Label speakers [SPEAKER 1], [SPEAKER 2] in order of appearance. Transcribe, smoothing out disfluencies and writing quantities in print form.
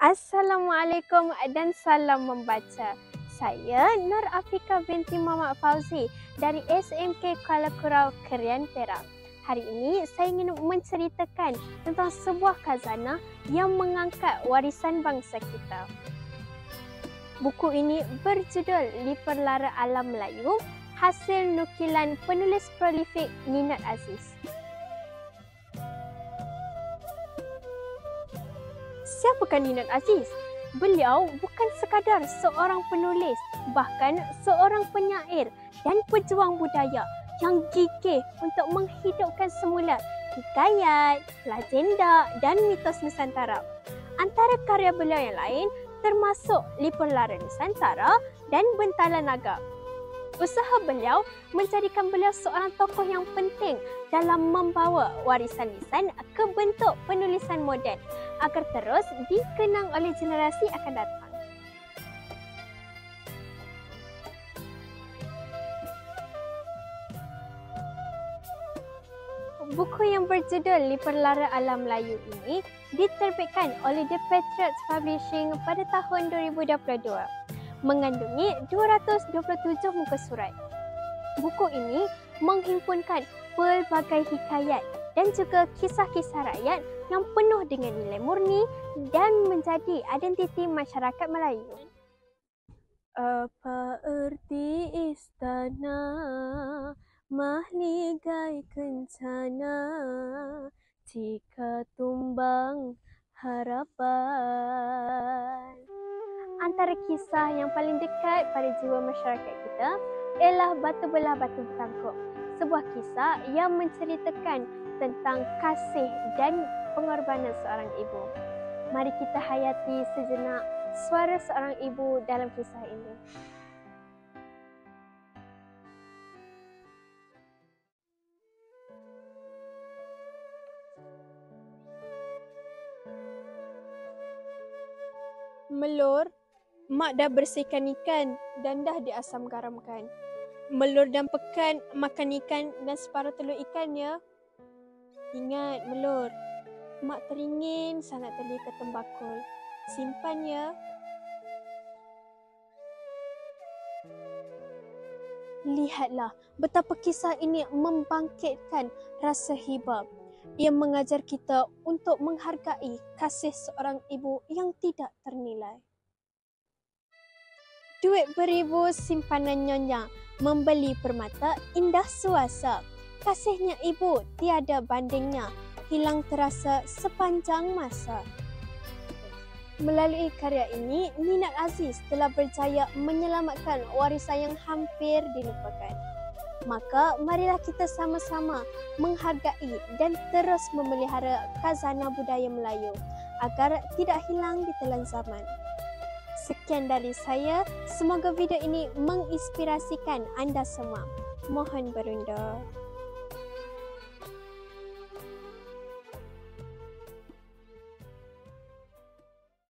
[SPEAKER 1] Assalamualaikum dan salam membaca. Saya Nur Afika binti Muhammad Fauzi dari SMK Kuala Kurau, Krian Perak. Hari ini saya ingin menceritakan tentang sebuah khazanah yang mengangkat warisan bangsa kita. Buku ini berjudul Liperlara Alam Melayu, hasil nukilan penulis prolifik Ninad Aziz. Siapakah Ninad Aziz? Beliau bukan sekadar seorang penulis, bahkan seorang penyair dan pejuang budaya yang gigih untuk menghidupkan semula hikayat, legenda dan mitos Nusantara. Antara karya beliau yang lain termasuk Liperlara Nusantara dan Bentala Naga. Usaha beliau menjadikan beliau seorang tokoh yang penting dalam membawa warisan lisan ke bentuk penulisan moden agar terus dikenang oleh generasi akan datang. Buku yang berjudul Liperlara Alam Melayu ini diterbitkan oleh The Patriots Publishing pada tahun 2022. Mengandungi 227 muka surat. Buku ini menghimpunkan pelbagai hikayat dan juga kisah-kisah rakyat yang penuh dengan nilai murni dan menjadi identiti masyarakat Melayu. Apa erti istana mahligai kencana jika tumbang harapan. Antara kisah yang paling dekat pada jiwa masyarakat kita ialah Batu Belah Batu Bertangkup. Sebuah kisah yang menceritakan tentang kasih dan pengorbanan seorang ibu. Mari kita hayati sejenak suara seorang ibu dalam kisah ini. Melur, mak dah bersihkan ikan dan dah diasam garamkan. Melur dan pekan makan ikan dan separuh telur ikan ya. Ingat melur, mak teringin sangat teli ke tembakul. Simpan ya. Lihatlah betapa kisah ini membangkitkan rasa hibah. Ia mengajar kita untuk menghargai kasih seorang ibu yang tidak ternilai. Duit beribu simpanan nyonya, membeli permata indah suasa. Kasihnya ibu tiada bandingnya, hilang terasa sepanjang masa. Melalui karya ini, Ninad Aziz telah berjaya menyelamatkan warisan yang hampir dilupakan. Maka marilah kita sama-sama menghargai dan terus memelihara khazanah budaya Melayu agar tidak hilang di telan zaman. Sekian dari saya, semoga video ini menginspirasikan anda semua. Mohon berundur.